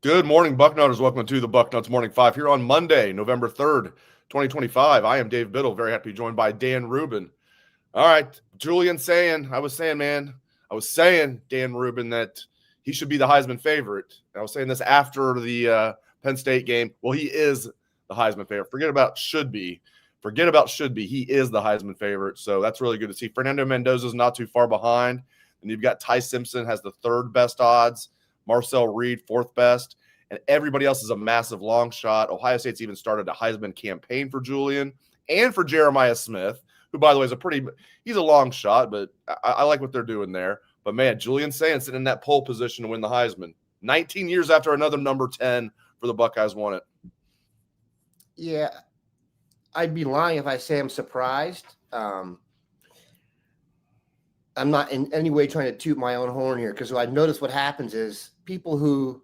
Good morning, Bucknutters. Welcome to the Bucknuts Morning 5 here on Monday, November 3rd, 2025. I am Dave Biddle. Very happy to be joined by Dan Rubin. All right, Julian Sayin. I was saying, Dan Rubin, that he should be the Heisman favorite. I was saying this after the Penn State game. Well, he is the Heisman favorite. Forget about should be. He is the Heisman favorite. So that's really good to see. Fernando Mendoza's not too far behind. And you've got Ty Simpson has the third best odds. Marcel Reed, fourth best, and everybody else is a massive long shot. Ohio State's even started a Heisman campaign for Julian and for Jeremiah Smith, who, by the way, he's a long shot, but I like what they're doing there. But, man, Julian Sayin sitting in that pole position to win the Heisman. 19 years after another number 10 for the Buckeyes won it. Yeah, I'd be lying if I say I'm surprised. I'm not in any way trying to toot my own horn here, because I've noticed what happens is people who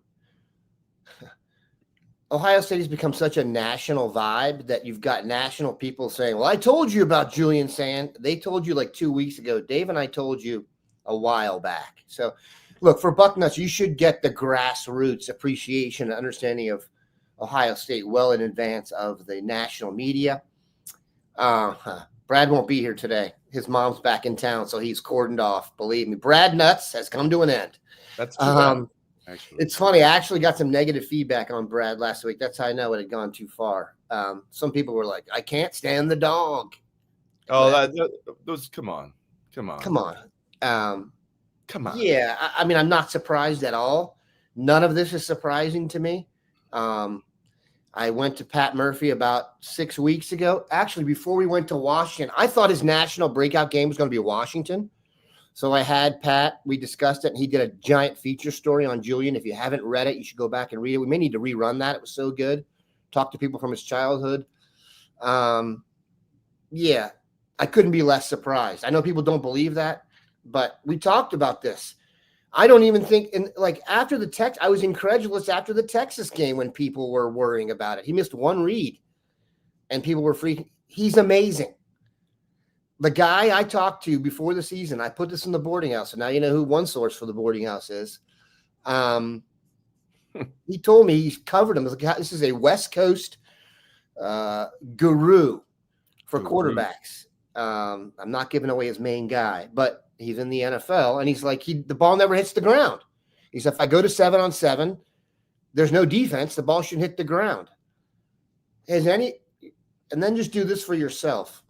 Ohio State has become such a national vibe that you've got national people saying, well, I told you about Julian Sayin. They told you like 2 weeks ago. Dave and I told you a while back. So look, for Bucknuts, you should get the grassroots appreciation and understanding of Ohio State well in advance of the national media. Brad won't be here today. His mom's back in town, so he's cordoned off. Believe me, Brad Nuts has come to an end. That's too bad, actually. It's funny. I actually got some negative feedback on Brad last week. That's how I know it had gone too far. Some people were like, I can't stand the dog. Oh, those come on. Come on. Yeah, I mean, I'm not surprised at all. None of this is surprising to me. I went to Pat Murphy about 6 weeks ago. Actually, before we went to Washington, I thought his national breakout game was going to be Washington. So I had Pat. We discussed it, and he did a giant feature story on Julian. If you haven't read it, you should go back and read it. We may need to rerun that. It was so good. Talk to people from his childhood. Yeah, I couldn't be less surprised. I know people don't believe that, but we talked about this. I don't even think after the Texas, I was incredulous after the Texas game when people were worrying about it. He missed one read and people were freaking. He's amazing. The guy I talked to before the season, I put this in the boarding house. And now you know who one source for the boarding house is. He told me he's covered him. This is a West Coast guru for quarterbacks. I'm not giving away his main guy, but he's in the NFL, and he's like, the ball never hits the ground. He said, if I go to 7-on-7, there's no defense. The ball shouldn't hit the ground. And then just do this for yourself.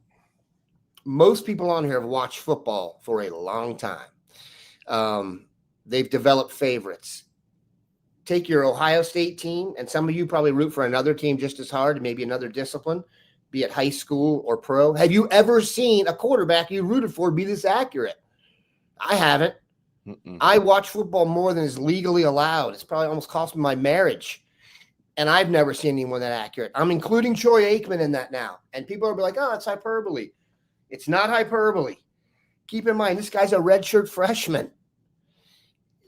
Most people on here have watched football for a long time. They've developed favorites. Take your Ohio State team, and some of you probably root for another team just as hard, maybe another discipline, be it high school or pro. Have you ever seen a quarterback you rooted for be this accurate? I haven't. I watch football more than is legally allowed. It's probably almost cost me my marriage. And I've never seen anyone that accurate. I'm including Troy Aikman in that now. And people are like, oh, it's hyperbole. It's not hyperbole. Keep in mind, this guy's a redshirt freshman.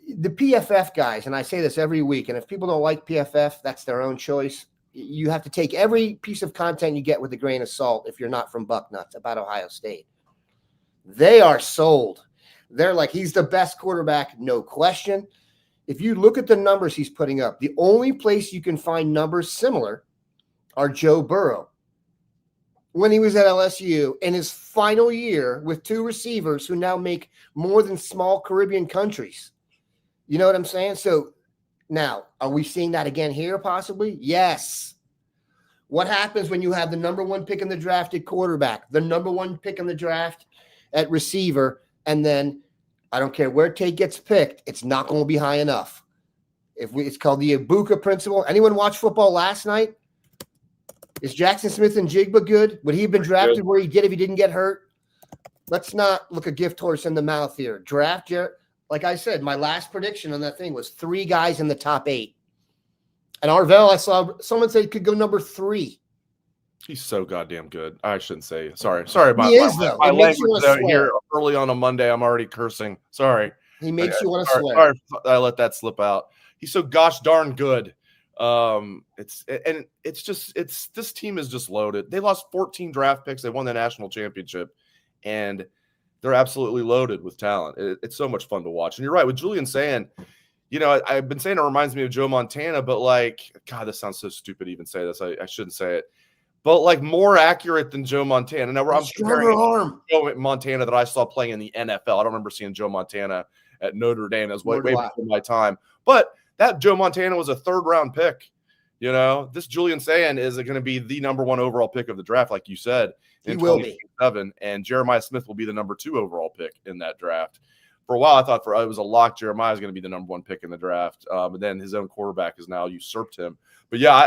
The PFF guys, and I say this every week, and if people don't like PFF, that's their own choice. You have to take every piece of content you get with a grain of salt if you're not from Bucknuts about Ohio State. They are sold. They're like, he's the best quarterback, no question. If you look at the numbers he's putting up, the only place you can find numbers similar are Joe Burrow. When he was at LSU in his final year with two receivers who now make more than small Caribbean countries. You know what I'm saying? So now, are we seeing that again here possibly? Yes. What happens when you have the number one pick in the draft at quarterback, the number one pick in the draft at receiver, and then I don't care where Tate gets picked, it's not going to be high enough. It's called the Ibuka principle. Anyone watch football last night? Is Jackson Smith and Jigba good? Would he have been drafted where he did if he didn't get hurt? Let's not look a gift horse in the mouth here. Draft Jarrett. Like I said, my last prediction on that thing was 3 guys in the top 8. And Arvell, I saw someone say could go number 3. He's so goddamn good. I shouldn't say. Sorry about my language here early on a Monday. I'm already cursing. Sorry. He makes you want to swear. Sorry, I let that slip out. He's so gosh darn good. This team is just loaded. They lost 14 draft picks. They won the national championship, and they're absolutely loaded with talent. It's so much fun to watch. And you're right with Julian Sayin. I've been saying it reminds me of Joe Montana, but like, God, this sounds so stupid to even say this. I shouldn't say it. But like more accurate than Joe Montana. Now I'm stronger arm. Joe Montana that I saw playing in the NFL. I don't remember seeing Joe Montana at Notre Dame. That was way before my time. But that Joe Montana was a 3rd-round pick. This Julian Sayin is going to be the number 1 overall pick of the draft, like you said, in 2027. And Jeremiah Smith will be the number 2 overall pick in that draft. For a while, I thought it was a lock. Jeremiah is going to be the number 1 pick in the draft. But then his own quarterback has now usurped him. But yeah,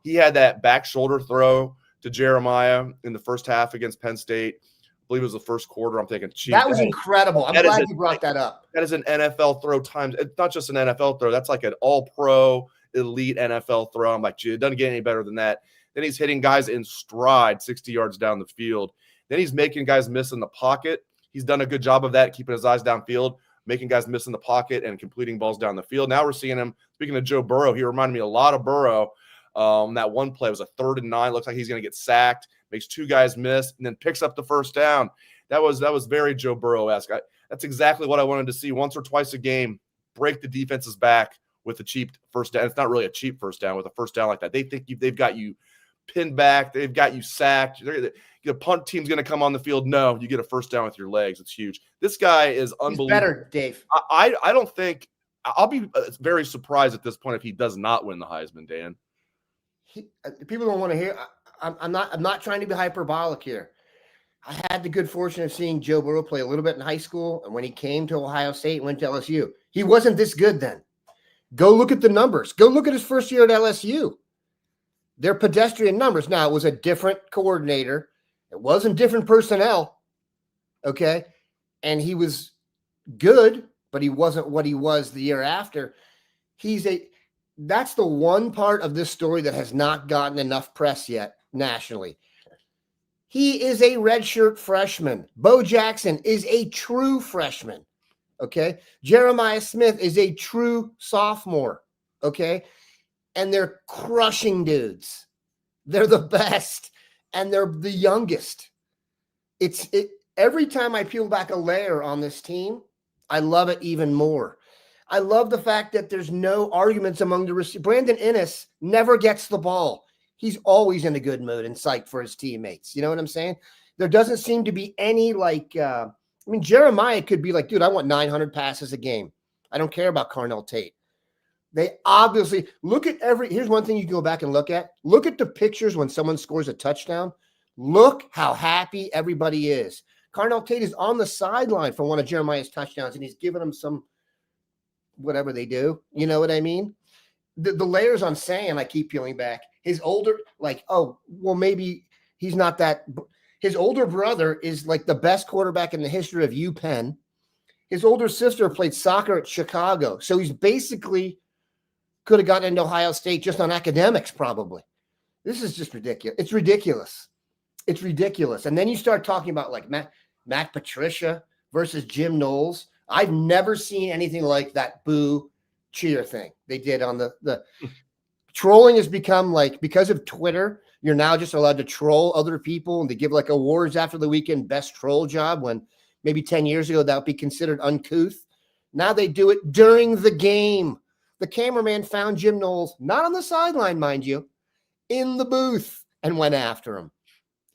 he had that back shoulder throw to Jeremiah in the first half against Penn State. I believe it was the first quarter. I'm thinking, that was incredible. I'm glad you brought that up. That is an NFL throw times. It's not just an NFL throw. That's like an all-pro, elite NFL throw. I'm like, gee, it doesn't get any better than that. Then he's hitting guys in stride 60 yards down the field. Then he's making guys miss in the pocket. He's done a good job of that, keeping his eyes downfield, making guys miss in the pocket and completing balls down the field. Now we're seeing him, speaking of Joe Burrow, he reminded me a lot of Burrow. That one play was a 3rd and 9. Looks like he's going to get sacked, makes 2 guys miss, and then picks up the first down. That was very Joe Burrow-esque. That's exactly what I wanted to see once or twice a game, break the defense's back with a cheap first down. It's not really a cheap first down with a first down like that. They think they've got you pinned back. They've got you sacked. The punt team's going to come on the field. No, you get a first down with your legs. It's huge. This guy is unbelievable. He's better, Dave. I don't think – I'll be very surprised at this point if he does not win the Heisman, Dan. People don't want to hear. I'm not trying to be hyperbolic here. I had the good fortune of seeing Joe Burrow play a little bit in high school, and when he came to Ohio State and went to LSU, he wasn't this good then. Go look at the numbers. Go look at his first year at LSU. They're pedestrian numbers. Now, it was a different coordinator. It wasn't different personnel, okay? And he was good, but he wasn't what he was the year after. That's the one part of this story that has not gotten enough press yet nationally. He is a redshirt freshman. Bo Jackson is a true freshman, okay? Jeremiah Smith is a true sophomore, okay? And they're crushing dudes. They're the best, and they're the youngest. Every time I peel back a layer on this team, I love it even more. I love the fact that there's no arguments among the receivers. Brandon Inniss never gets the ball. He's always in a good mood and psyched for his teammates. You know what I'm saying? There doesn't seem to be any Jeremiah could be like, dude, I want 900 passes a game. I don't care about Carnell Tate. They obviously here's one thing you can go back and look at. Look at the pictures when someone scores a touchdown. Look how happy everybody is. Carnell Tate is on the sideline for one of Jeremiah's touchdowns, and he's giving them some whatever they do. You know what I mean? The layers on Sayin, I keep peeling back. His older, maybe he's not that. His older brother is like the best quarterback in the history of UPenn. His older sister played soccer at Chicago. So he's basically could have gotten into Ohio State just on academics, probably. This is just ridiculous. It's ridiculous. It's ridiculous. And then you start talking about like Matt Patricia versus Jim Knowles. I've never seen anything like that boo cheer thing they did on the trolling has become like, because of Twitter, you're now just allowed to troll other people and they give like awards after the weekend best troll job when maybe 10 years ago that would be considered uncouth. Now they do it during the game. The cameraman found Jim Knowles, not on the sideline, mind you, in the booth and went after him.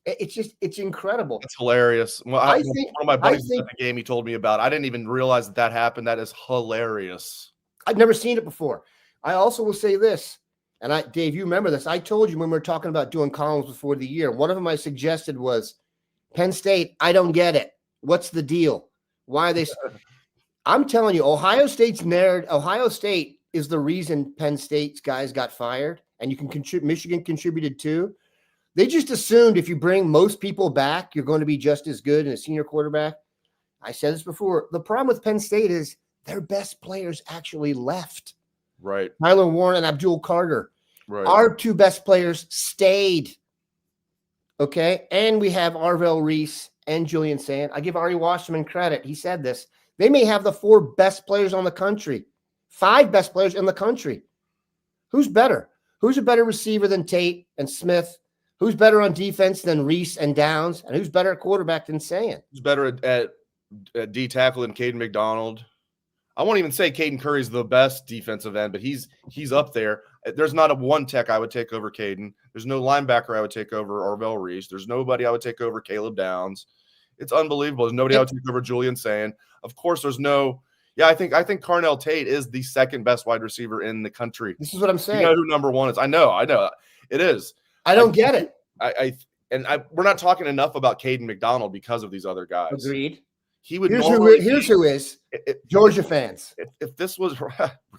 It's incredible. It's hilarious. Well, one of my buddies at the game he told me about. I didn't even realize that happened. That is hilarious. I've never seen it before. I also will say this, and Dave, you remember this. I told you when we were talking about doing columns before the year, one of them I suggested was Penn State. I don't get it. What's the deal? Why are they? I'm telling you, Ohio State is the reason Penn State's guys got fired, and you can Michigan contributed too. They just assumed if you bring most people back, you're going to be just as good in a senior quarterback. I said this before. The problem with Penn State is their best players actually left. Right. Tyler Warren and Abdul Carter. Right. Our two best players stayed. Okay. And we have Arvell Reese and Julian Sayin. I give Ari Wasserman credit. He said this. They may have the 4 best players on the country, 5 best players in the country. Who's better? Who's a better receiver than Tate and Smith? Who's better on defense than Reese and Downs? And who's better at quarterback than Sayin? Who's better at D tackle than Caden McDonald? I won't even say Caden Curry's the best defensive end, but he's up there. There's not a one tech I would take over Caden. There's no linebacker I would take over Arvell Reese. There's nobody I would take over Caleb Downs. It's unbelievable. There's nobody I would take over Julian Sayin. Of course, there's no. Yeah, I think Carnell Tate is the second best wide receiver in the country. This is what I'm saying. You know who number one is? I know. It is. I don't get it. We're not talking enough about Caden McDonald because of these other guys. Agreed. He would. Here's who is Georgia fans. If this was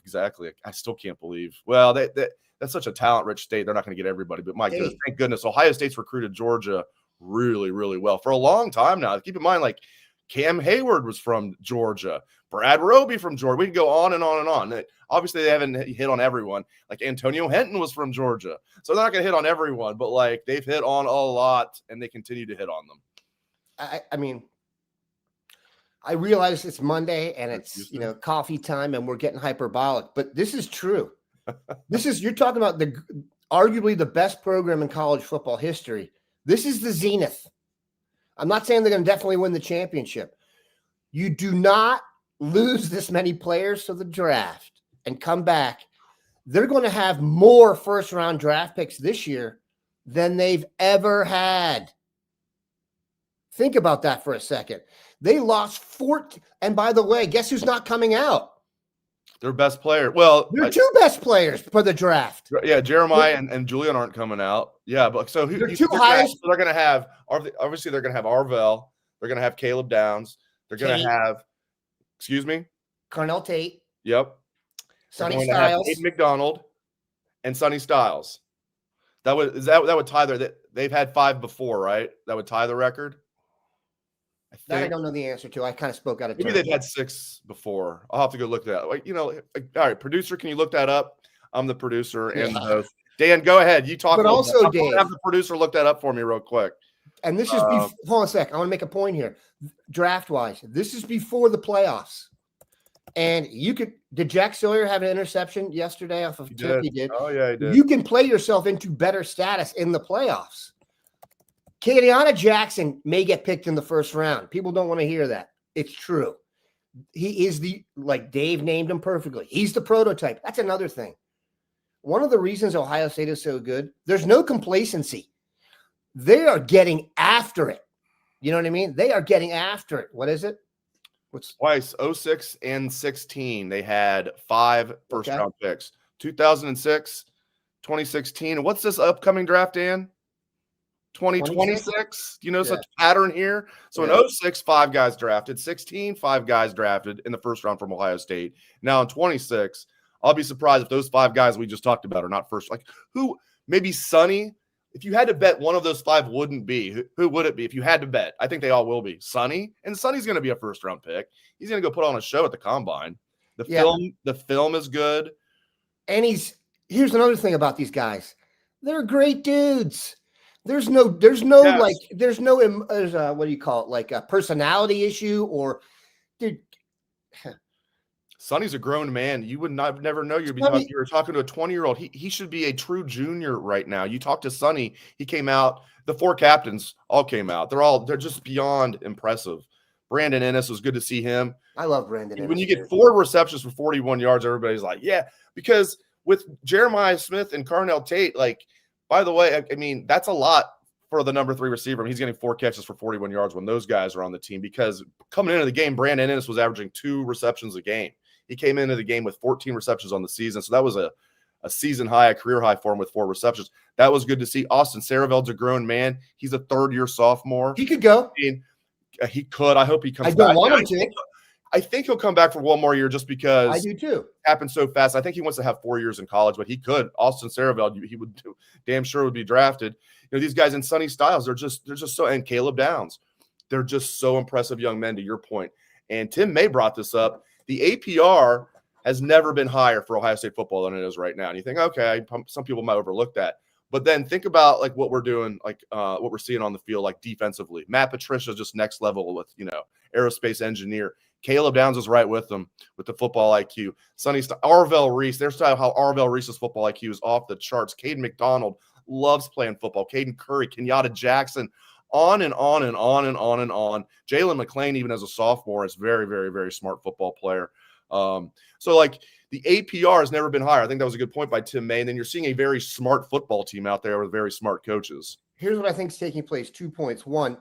exactly, I still can't believe. Well, that's such a talent-rich state. They're not going to get everybody, but my goodness, thank goodness, Ohio State's recruited Georgia really, really well for a long time now. Keep in mind, like Cam Hayward was from Georgia, Brad Roby from Georgia. We can go on and on and on. Obviously, they haven't hit on everyone. Like Antonio Henton was from Georgia, so they're not going to hit on everyone, but like they've hit on a lot, and they continue to hit on them. I mean. I realize it's Monday and it's, coffee time and we're getting hyperbolic, but this is true. You're talking about arguably the best program in college football history. This is the zenith. I'm not saying they're going to definitely win the championship. You do not lose this many players to the draft and come back. They're going to have more first-round draft picks this year than they've ever had. Think about that for a second. They lost 14. And by the way, guess who's not coming out? Their best player. Well, their two best players for the draft. Yeah, Jeremiah and Julian aren't coming out. Yeah, but so they're two highest. They're going to have obviously they're going to have Arvell. They're going to have Caleb Downs. They're going to have, excuse me, Carnell Tate. Yep. Sonny Styles. Aiden McDonald and Sonny Styles. That would tie they've had 5 before, right? That would tie the record. I don't know the answer to. I kind of spoke out of turn. Maybe they've had 6 before. I'll have to go look that up. All right, producer, can you look that up? I'm the producer and the host. Dan, go ahead. You talk. But also, Dave, have the producer look that up for me real quick. And this is hold on a sec. I want to make a point here. Draft wise, this is before the playoffs. And did Jack Sawyer have an interception yesterday off of tip? He did. Oh yeah, he did. You can play yourself into better status in the playoffs. Kadiana Jackson may get picked in the first round. People don't want to hear that. It's true. He is like Dave named him perfectly. He's the prototype. That's another thing. One of the reasons Ohio State is so good, there's no complacency. They are getting after it. You know what I mean? They are getting after it. What is it? Twice, 06 and 16, they had 5 first-round picks. 2006, 2016. And what's this upcoming draft, Dan? 2026, such pattern here. So in 06, 5 guys drafted, 16, 5 guys drafted in the first round from Ohio State. Now in 26, I'll be surprised if those 5 guys we just talked about are not first. Like who? Maybe Sonny. If you had to bet, one of those 5 wouldn't be. Who would it be if you had to bet? I think they all will be. Sonny, and Sonny's going to be a first round pick. He's going to go put on a show at the combine. The film is good. And here's another thing about these guys. They're great dudes. There's no what do you call it? Like a personality issue or dude. Sonny's a grown man. You would never know you were talking to a 20-year-old. He should be a true junior right now. You talk to Sonny, he came out, the 4 captains all came out. They're just beyond impressive. Brandon Ennis, was good to see him. I love Brandon Ennis. When you get 4 receptions for 41 yards, everybody's like, yeah, because with Jeremiah Smith and Carnell Tate, like, by the way, I mean, that's a lot for the number 3 receiver. I mean, he's getting 4 catches for 41 yards when those guys are on the team, because coming into the game, Brandon Ennis was averaging 2 receptions a game. He came into the game with 14 receptions on the season. So that was a season high, a career high for him with 4 receptions. That was good to see. Austin Saraveld's a grown man. He's a 3rd-year sophomore. He could go. I mean, he could. I hope he comes back. I don't want him to. I think he'll come back for one more year just because I do too. It happened so fast. I think he wants to have 4 years in college, but he could. Austin Saraveld, he would damn sure would be drafted. These guys in Sonny Styles, they're just so, and Caleb Downs, they're just so impressive young men, to your point. And Tim May brought this up. The APR has never been higher for Ohio State football than it is right now. And you think, okay, some people might overlook that. But then think about like what we're doing, like what we're seeing on the field, like defensively. Matt Patricia is just next level with, aerospace engineer. Caleb Downs is right with them with the football IQ. Arvell Reese, there's how Arvell Reese's football IQ is off the charts. Caden McDonald loves playing football. Caden Curry, Kenyatta Jackson, on and on and on and on and on. Jalen McClain, even as a sophomore, is very, very, very smart football player. So like the APR has never been higher. I think that was a good point by Tim May. And then you're seeing a very smart football team out there with very smart coaches. Here's what I think is taking place. 2 points. One,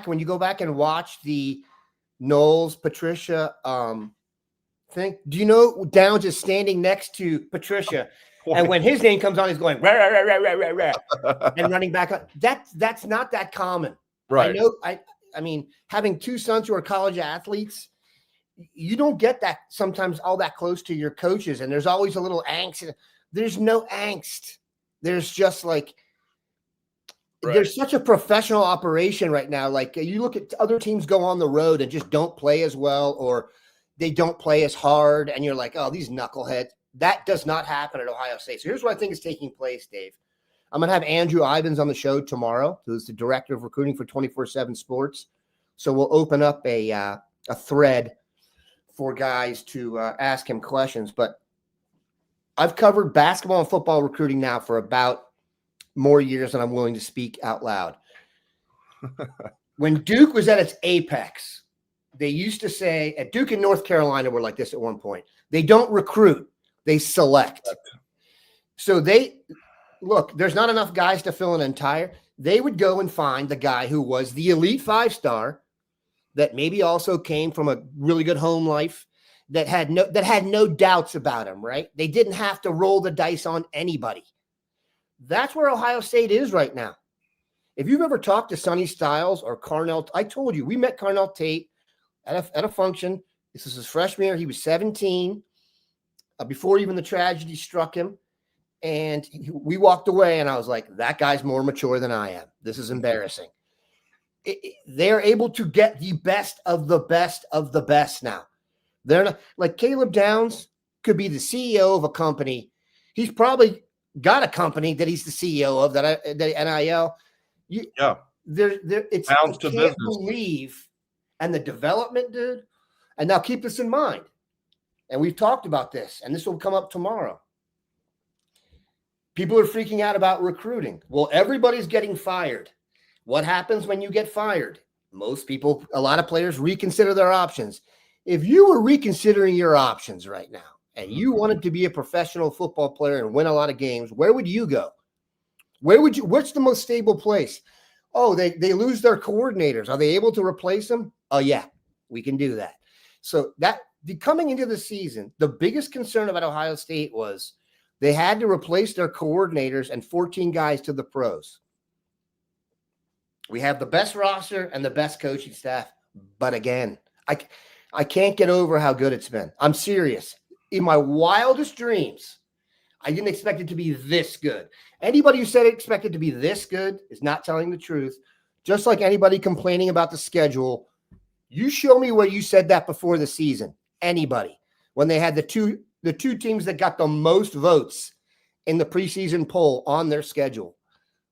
when you go back and watch the Knowles Patricia thing. Do you know Downs is standing next to Patricia, and when his name comes on, he's going rah, rah, rah, rah, rah, rah, and running back on. That's not that common. Right. I mean, having two sons who are college athletes, you don't get that sometimes all that close to your coaches, and there's always a little angst. There's no angst. There's just like there's such a professional operation right now. Like you look at other teams go on the road and just don't play as well, or they don't play as hard, and you're like, oh, these knuckleheads. That does not happen at Ohio State. So here's what I think is taking place, Dave. I'm going to have Andrew Ivins on the show tomorrow, who's the director of recruiting for 24/7 Sports. So we'll open up a thread for guys to ask him questions. But I've covered basketball and football recruiting now for about more years than I'm willing to speak out loud. When Duke was at its apex, they used to say, at Duke and North Carolina were like this at one point, they don't recruit, they select. So there's not enough guys to fill an entire. They would go and find the guy who was the elite 5-star that maybe also came from a really good home life, that had no doubts about him, right? They didn't have to roll the dice on anybody. That's where Ohio State is right now. If you've ever talked to Sonny Styles or Carnell, I told you, we met Carnell Tate at a function. This is his freshman year. He was 17 before even the tragedy struck him. And we walked away, and I was like, that guy's more mature than I am. This is embarrassing. They're able to get the best of the best of the best now. They're not like Caleb Downs could be the CEO of a company. He's probably got a company that he's the CEO of that NIL. It's bounds to business. Believe, and the development, dude. And now keep this in mind. And we've talked about this, and this will come up tomorrow. People are freaking out about recruiting. Well, everybody's getting fired. What happens when you get fired? A lot of players reconsider their options. If you were reconsidering your options right now and you wanted to be a professional football player and win a lot of games, where would you go? What's the most stable place? Oh, they lose their coordinators. Are they able to replace them? Oh, yeah, we can do that. So coming into the season, the biggest concern about Ohio State was they had to replace their coordinators and 14 guys to the pros. We have the best roster and the best coaching staff. But again, I can't get over how good it's been. I'm serious. In my wildest dreams, I didn't expect it to be this good. Anybody who said it expected to be this good is not telling the truth. Just like anybody complaining about the schedule, you show me where you said that before the season. Anybody. When they had the two teams that got the most votes in the preseason poll on their schedule.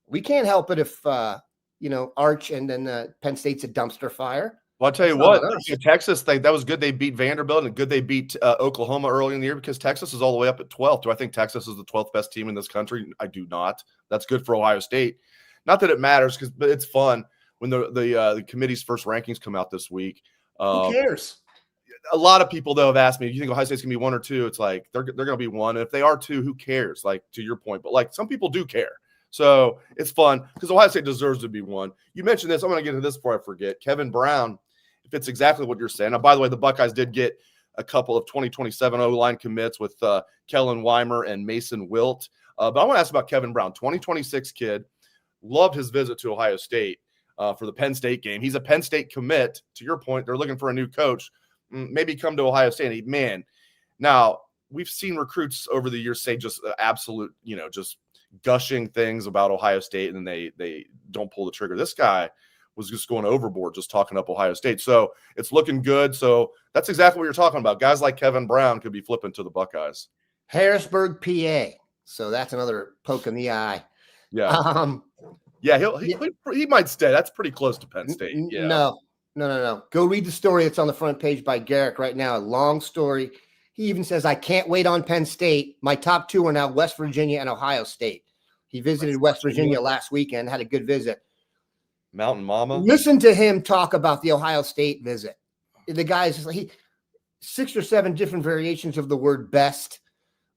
We can't help it if Arch and then Penn State's a dumpster fire. Well, I'll tell you what, Texas, that was good. They beat Vanderbilt, and good they beat Oklahoma early in the year, because Texas is all the way up at 12th. Do I think Texas is the 12th best team in this country? I do not. That's good for Ohio State. Not that it matters, but it's fun when the committee's first rankings come out this week. Who cares? A lot of people, though, have asked me, do you think Ohio State's going to be 1 or 2? It's like they're going to be 1. And if they are 2, who cares? Like, to your point. But, like, some people do care. So it's fun because Ohio State deserves to be 1. You mentioned this. I'm going to get into this before I forget. Kevin Brown, if it's exactly what you're saying. Now, by the way, the Buckeyes did get a couple of 2027 O-line commits with Kellen Weimer and Mason Wilt. But I want to ask about Kevin Brown, 2026 kid. Loved his visit to Ohio State for the Penn State game. He's a Penn State commit. To your point, they're looking for a new coach. Maybe come to Ohio State. Now, we've seen recruits over the years say just absolute, just gushing things about Ohio State, and then they don't pull the trigger. This guy was just going overboard, just talking up Ohio State. So it's looking good. So that's exactly what you're talking about. Guys like Kevin Brown could be flipping to the Buckeyes. Harrisburg, PA. So that's another poke in the eye. Yeah. He might stay. That's pretty close to Penn State. Yeah. No. Go read the story. It's on the front page by Garrick right now. A long story. He even says, I can't wait on Penn State. My top 2 are now West Virginia and Ohio State. He visited West Virginia last weekend, had a good visit. Mountain Mama. Listen to him talk about the Ohio State visit. The guy is just like, 6 or 7 different variations of the word best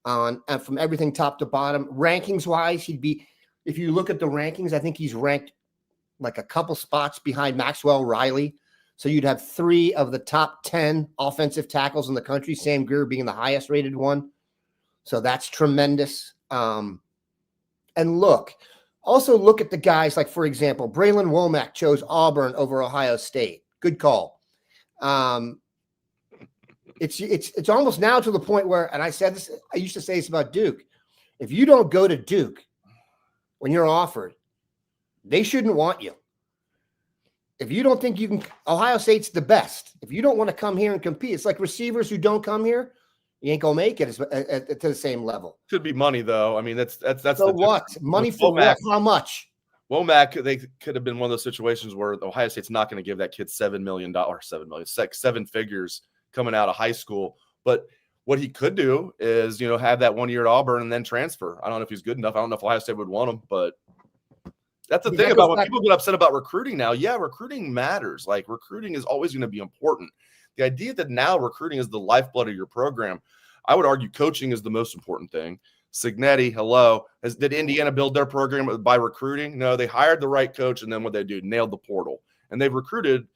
and from everything top to bottom. Rankings wise, if you look at the rankings, I think he's ranked like a couple spots behind Maxwell Riley. So you'd have 3 of the top 10 offensive tackles in the country, Sam Greer being the highest rated one. So that's tremendous. And also look at the guys like, for example, Braylon Womack chose Auburn over Ohio State. Good call. It's almost now to the point where, and I said this, I used to say this about Duke. If you don't go to Duke when you're offered, they shouldn't want you. If you don't think you can, Ohio State's the best. If you don't want to come here and compete, it's like receivers who don't come here, you ain't gonna make it to the same level. Could be money though. I mean, that's so what? Money for Womack, what? How much? Womack, they could have been one of those situations where Ohio State's not going to give that kid $7 million, 7 figures coming out of high school. But what he could do is, have that 1 year at Auburn and then transfer. I don't know if he's good enough. I don't know if Ohio State would want him, but that's the thing about when people get upset about recruiting now. Yeah, recruiting matters. Like, recruiting is always going to be important. The idea that now recruiting is the lifeblood of your program, I would argue coaching is the most important thing. Signetti, hello. Did Indiana build their program by recruiting? No, they hired the right coach, and then what they do, nailed the portal. And they've recruited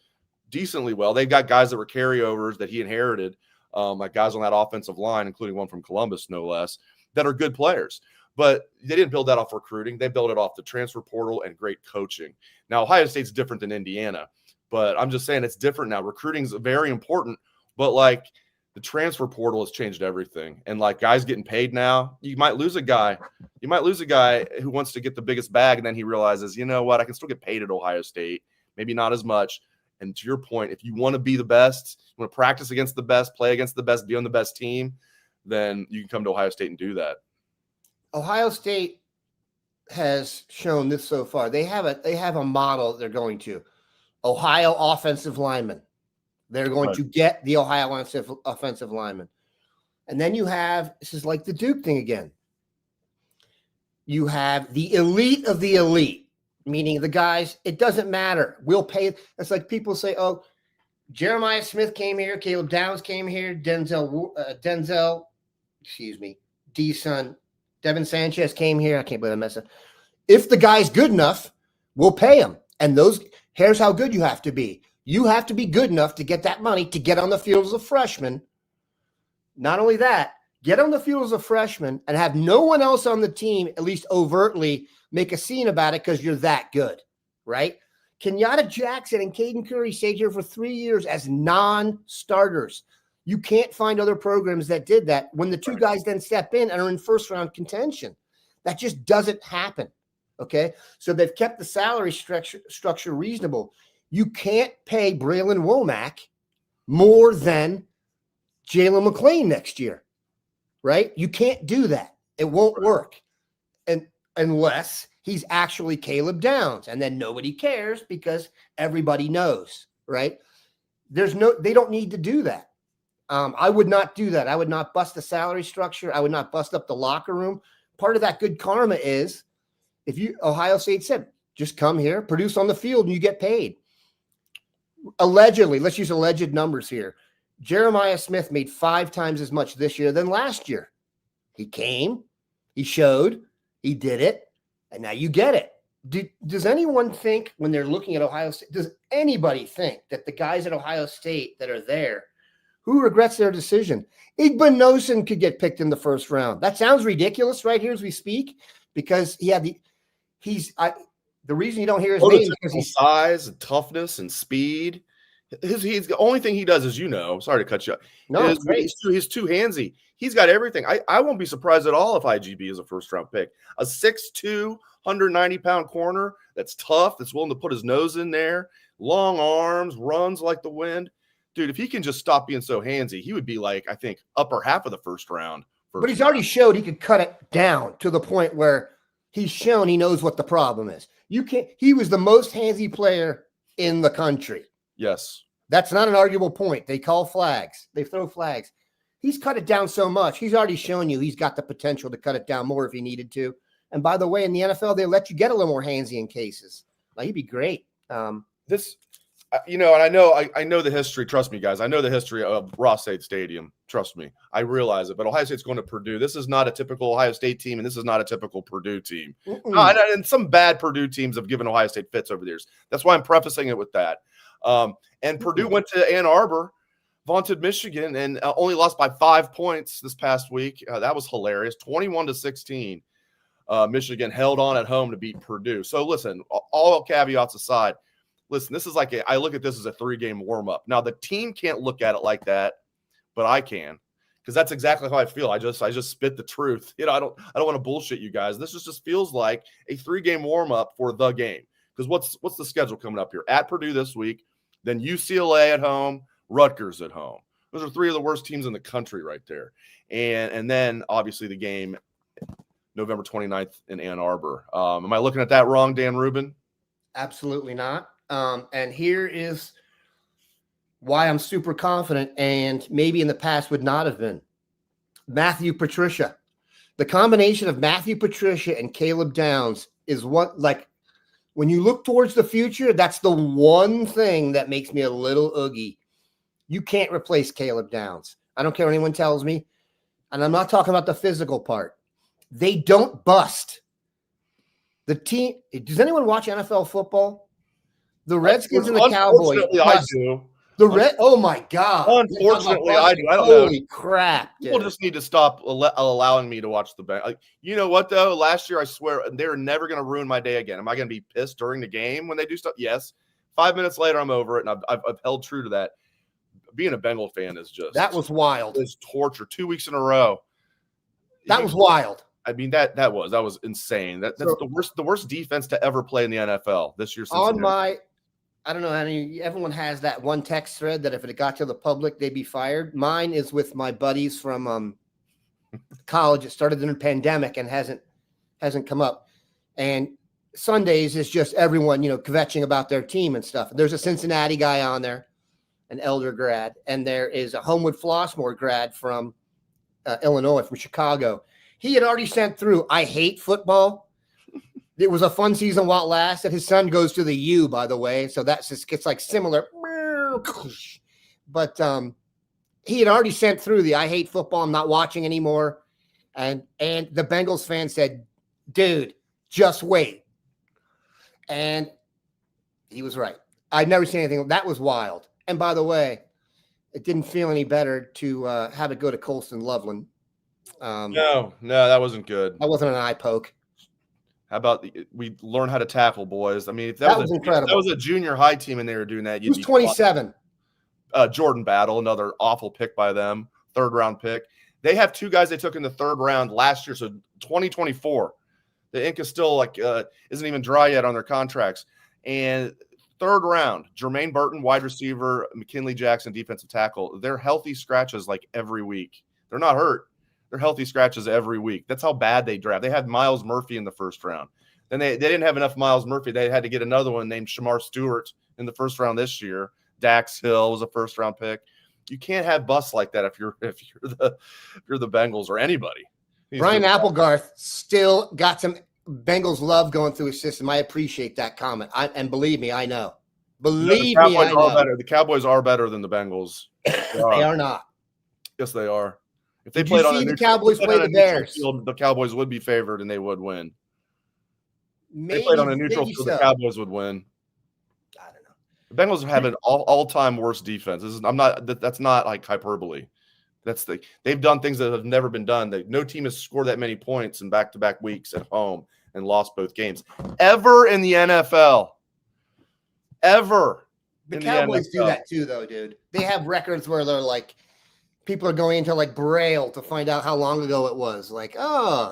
decently well. They've got guys that were carryovers that he inherited, like guys on that offensive line, including one from Columbus, no less, that are good players. But they didn't build that off recruiting. They built it off the transfer portal and great coaching. Now, Ohio State's different than Indiana, but I'm just saying it's different now. Recruiting is very important, but like the transfer portal has changed everything. And like guys getting paid now, you might lose a guy. You might lose a guy who wants to get the biggest bag, and then he realizes, you know what, I can still get paid at Ohio State, maybe not as much. And to your point, if you want to be the best, you want to practice against the best, play against the best, be on the best team, then you can come to Ohio State and do that. Ohio State has shown this so far. They have a model they're going to. Ohio offensive linemen. They're going to get the Ohio offensive linemen. And then you have, this is like the Duke thing again. You have the elite of the elite, meaning the guys, it doesn't matter. We'll pay. It's like people say, oh, Jeremiah Smith came here, Caleb Downs came here, D-Son, Devin Sanchez came here. I can't believe I messed up. If the guy's good enough, we'll pay him. And here's how good you have to be. You have to be good enough to get that money to get on the field as a freshman. Not only that, get on the field as a freshman and have no one else on the team, at least overtly, make a scene about it because you're that good, right? Kenyatta Jackson and Caden Curry stayed here for 3 years as non-starters. You can't find other programs that did that when the two guys then step in and are in first-round contention. That just doesn't happen, okay? So they've kept the salary structure reasonable. You can't pay Braylon Womack more than Jalen McClain next year, right? You can't do that. It won't work unless he's actually Caleb Downs, and then nobody cares because everybody knows, right? They don't need to do that. I would not do that. I would not bust the salary structure. I would not bust up the locker room. Part of that good karma is Ohio State said, just come here, produce on the field, and you get paid. Allegedly, let's use alleged numbers here. Jeremiah Smith made 5 times as much this year than last year. He came, he showed, he did it, and now you get it. Does anyone think when they're looking at Ohio State, does anybody think that the guys at Ohio State that are there, who regrets their decision? Igbinosun could get picked in the first round. That sounds ridiculous right here as we speak, because the reason you don't hear his name is because he's size and toughness and speed. He's the only thing he does is, sorry to cut you up. No, he's too handsy. He's got everything. I won't be surprised at all if IGB is a first-round pick. A 6'2", 190-pound corner that's tough, that's willing to put his nose in there, long arms, runs like the wind. Dude, if he can just stop being so handsy, he would be like, I think, upper half of the first round. But he's already showed he could cut it down to the point where he's shown he knows what the problem is. He was the most handsy player in the country. Yes. That's not an arguable point. They call flags. They throw flags. He's cut it down so much. He's already shown you he's got the potential to cut it down more if he needed to. And by the way, in the NFL, they let you get a little more handsy in cases. Like, he'd be great. And I know the history. Trust me, guys. I know the history of Ross-Ade Stadium. Trust me. I realize it. But Ohio State's going to Purdue. This is not a typical Ohio State team, and this is not a typical Purdue team. And some bad Purdue teams have given Ohio State fits over the years. That's why I'm prefacing it with that. And Purdue went to Ann Arbor, vaunted Michigan, and only lost by 5 points this past week. That was hilarious. 21-16. Michigan held on at home to beat Purdue. So listen, all caveats aside, listen, this is I look at this as a 3-game warm-up. Now, the team can't look at it like that, but I can, because that's exactly how I feel. I just spit the truth. I don't want to bullshit you guys. This just feels like a 3-game warm-up for the game. Because what's the schedule coming up here? At Purdue this week, then UCLA at home, Rutgers at home. Those are 3 of the worst teams in the country right there. And then, obviously, the game November 29th in Ann Arbor. Am I looking at that wrong, Dan Rubin? Absolutely not. And here is why I'm super confident, and maybe in the past would not have been. Matthew Patricia. The combination of Matthew Patricia and Caleb Downs is what, when you look towards the future, that's the one thing that makes me a little oogie. You can't replace Caleb Downs. I don't care what anyone tells me. And I'm not talking about the physical part. They don't bust. The team, does anyone watch NFL football? The Redskins and the Cowboys. Unfortunately, I do. Oh my God. Unfortunately, I do. I don't Holy know. crap. People just need to stop allowing me to watch the Bengals. You know what, though? Last year, I swear, they're never going to ruin my day again. Am I going to be pissed during the game when they do stuff? Yes. 5 minutes later, I'm over it, and I've held true to that. Being a Bengal fan is just – that was wild. It's torture. 2 weeks in a row. That was wild. I mean, that was insane. That's the worst defense to ever play in the NFL this year. I don't know how everyone has that one text thread that if it got to the public, they'd be fired. Mine is with my buddies from college. It started in the pandemic and hasn't come up. And Sundays is just everyone, kvetching about their team and stuff. There's a Cincinnati guy on there, an Elder grad, and there is a Homewood Flossmoor grad from Illinois, from Chicago. He had already sent through, I hate football. It was a fun season while it lasted. His son goes to the U, by the way. So that's just gets similar. But he had already sent through the I hate football. I'm not watching anymore. And the Bengals fan said, dude, just wait. And he was right. I'd never seen anything. That was wild. And by the way, it didn't feel any better to have it go to Colston Loveland. No, that wasn't good. That wasn't an eye poke. How about we learn how to tackle, boys? I mean, if that was incredible. If that was a junior high team and they were doing that, Who's 27? Jordan Battle, another awful pick by them, 3rd round pick. They have 2 guys they took in the 3rd round last year, so 2024. The ink is still isn't even dry yet on their contracts. And 3rd round, Jermaine Burton, wide receiver, McKinley Jackson, defensive tackle. They're healthy scratches every week. They're not hurt. They're healthy scratches every week. That's how bad they draft. They had Miles Murphy in the 1st round. Then they didn't have enough Miles Murphy. They had to get another one named Shamar Stewart in the 1st round this year. Dax Hill was a 1st round pick. You can't have busts like that if you're the Bengals or anybody. Brian Applegarth still got some Bengals love going through his system. I appreciate that comment. And believe me, I know. Believe me, I know. The Cowboys are better than the Bengals. They are not. Yes, they are. If they Did played you on see a the neutral, Cowboys play the Bears? Field, the Cowboys would be favored and they would win. Maybe, if they played on a neutral field, the Cowboys would win. I don't know. The Bengals have an all-time worst defense. That's not like hyperbole. They've done things that have never been done. No team has scored that many points in back-to-back weeks at home and lost both games ever in the NFL. Ever. The Cowboys do that too, though, dude. They have records where they're people are going into Braille to find out how long ago it was.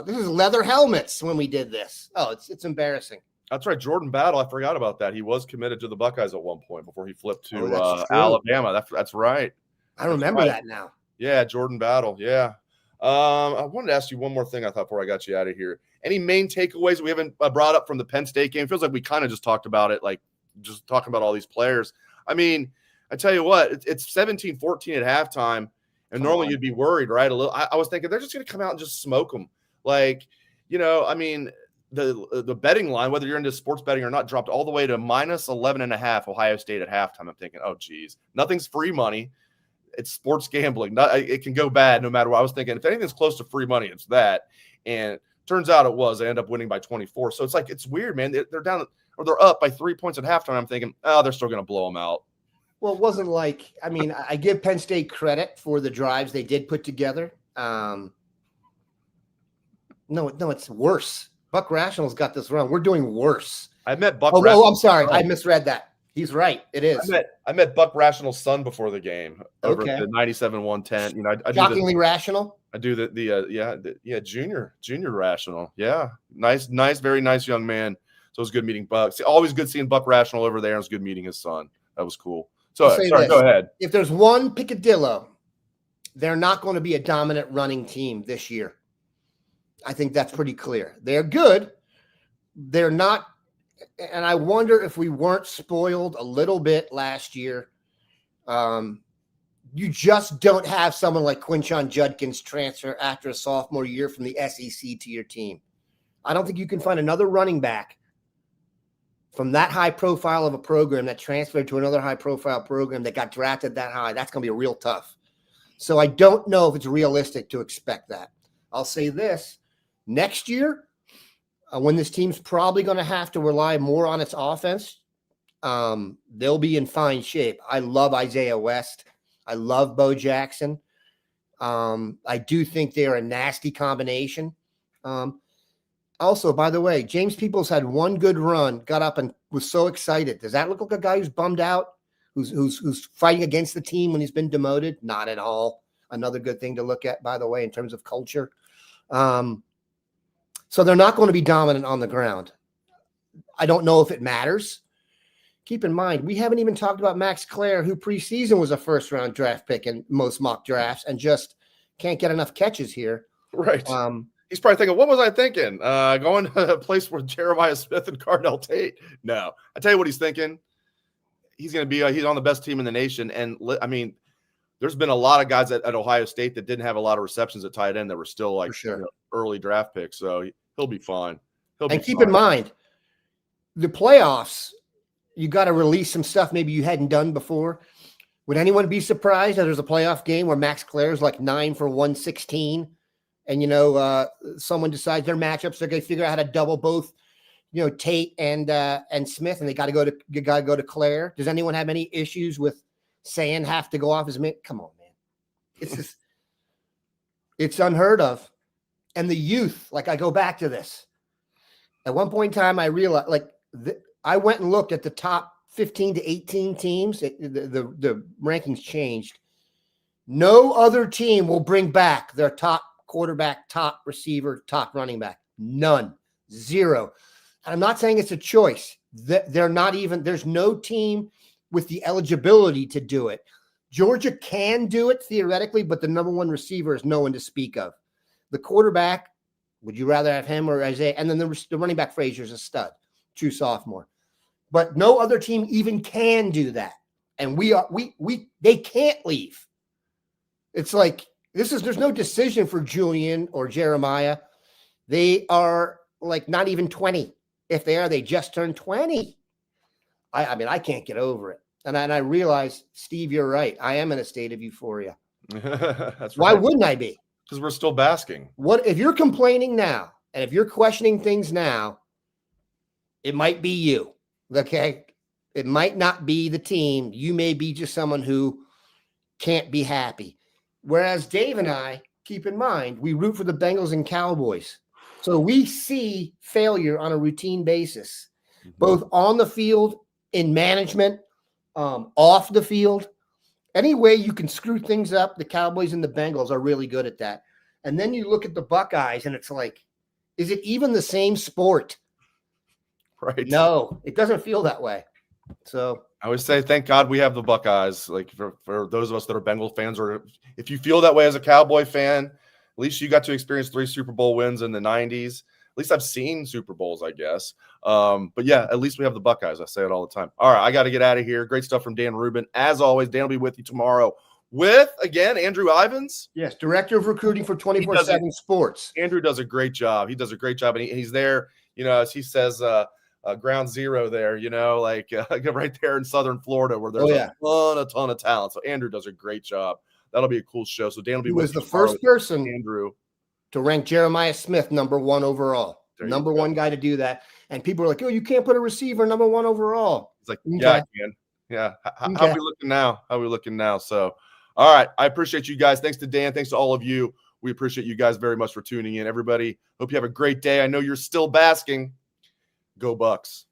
This is leather helmets when we did this. Oh, it's embarrassing. That's right. Jordan Battle, I forgot about that. He was committed to the Buckeyes at one point before he flipped to Alabama. That's right. I remember that now. Yeah, Jordan Battle. Yeah. I wanted to ask you one more thing I thought before I got you out of here. Any main takeaways we haven't brought up from the Penn State game? It feels like we kind of just talked about it, just talking about all these players. I mean, I tell you what, it's 17-14 at halftime. And normally you'd be worried, right? I was thinking they're just going to come out and just smoke them. The the betting line, whether you're into sports betting or not, dropped all the way to minus 11.5 Ohio State at halftime. I'm thinking, oh, geez, nothing's free money. It's sports gambling. It can go bad no matter what. I was thinking, if anything's close to free money, it's that. And turns out it was. They end up winning by 24. So it's like, it's weird, man. They're down, or they're up by 3 points at halftime. I'm thinking, oh, they're still going to blow them out. Well, it wasn't like, I mean, I give Penn State credit for the drives they did put together. No, it's worse. Buck Rational's got this wrong. We're doing worse. I met Buck. Oh, I'm sorry. I misread that. He's right. It is. I met Buck Rational's son before the game over the 97-110. You know, I shockingly rational. I do the junior rational. Yeah, nice, very nice young man. So it was good meeting Buck. Always good seeing Buck Rational over there. And it was good meeting his son. That was cool. So sorry, go ahead. If there's one picadillo, they're not going to be a dominant running team this year. I think that's pretty clear. They're good. They're not. And I wonder if we weren't spoiled a little bit last year. You just don't have someone like Quinshon Judkins transfer after a sophomore year from the SEC to your team. I don't think you can find another running back from that high profile of a program that transferred to another high profile program that got drafted that high. That's going to be real tough. So I don't know if it's realistic to expect that. I'll say this. Next year, when this team's probably going to have to rely more on its offense, they'll be in fine shape. I love Isaiah West. I love Bo Jackson. I do think they're a nasty combination. Also, by the way, James Peoples had one good run, got up and was so excited. Does that look like a guy who's bummed out, who's fighting against the team when he's been demoted? Not at all. Another good thing to look at, by the way, in terms of culture. So they're not going to be dominant on the ground. I don't know if it matters. Keep in mind, we haven't even talked about Max Clare, who preseason was a first-round draft pick in most mock drafts and just can't get enough catches here. Right. He's probably thinking, what was I thinking? Going to a place where Jeremiah Smith and Cardell Tate? No. I tell you what he's thinking. He's going to be he's on the best team in the nation. And, I mean, there's been a lot of guys at Ohio State that didn't have a lot of receptions at tight end that were still like early draft picks. So he'll be fine. Keep in mind, the playoffs, you got to release some stuff maybe you hadn't done before. Would anyone be surprised that there's a playoff game where Max Clare is like 9 for 116 and, someone decides their matchups, they're going to figure out how to double both, Tate and Smith, and they got to go to Clare. Does anyone have any issues with Sayin have to go off his mid? Come on, man. It's just, it's unheard of. And the youth, like I go back to this. At one point in time, I realized, I went and looked at the top 15 to 18 teams. The rankings changed. No other team will bring back their top quarterback, top receiver, top running back. None. Zero. And I'm not saying it's a choice. They're not even, there's no team with the eligibility to do it. Georgia can do it theoretically, but the number one receiver is no one to speak of. The quarterback, would you rather have him or Isaiah? And then the running back Frazier's a stud, true sophomore. But no other team even can do that. And they can't leave. It's like, there's no decision for Julian or Jeremiah. They are like not even 20. If they are, they just turned 20. I mean, I can't get over it. And I realize, Steve, you're right. I am in a state of euphoria. That's right. Why wouldn't I be? Because we're still basking. What if you're complaining now, and if you're questioning things now, it might be you. Okay? It might not be the team. You may be just someone who can't be happy. Whereas Dave and I, keep in mind, we root for the Bengals and Cowboys. So we see failure on a routine basis, both on the field, in management, off the field. Any way you can screw things up, the Cowboys and the Bengals are really good at that. And then you look at the Buckeyes, and it's like, is it even the same sport? Right. No, it doesn't feel that way. So I always say, thank God we have the Buckeyes. Like for those of us that are Bengals fans, or if you feel that way as a Cowboy fan, at least you got to experience 3 Super Bowl wins in the 90s. At least I've seen Super Bowls, I guess. But yeah, at least we have the Buckeyes. I say it all the time. All right, I got to get out of here. Great stuff from Dan Rubin. As always, Dan will be with you tomorrow, with, again, Andrew Ivins. Yes, director of recruiting for 24/7 Sports. Andrew does a great job. He does a great job, and he's there, as he says, ground zero there, like right there in Southern Florida where there's a ton of talent. So Andrew does a great job. That'll be a cool show. So Dan will be with the first person, Andrew, to rank Jeremiah Smith #1 overall. Number one guy to do that. And people are like, oh, you can't put a receiver #1 overall. It's like, yeah, I can. Yeah. How are we looking now? So, all right. I appreciate you guys. Thanks to Dan. Thanks to all of you. We appreciate you guys very much for tuning in. Everybody, hope you have a great day. I know you're still basking. Go Bucks.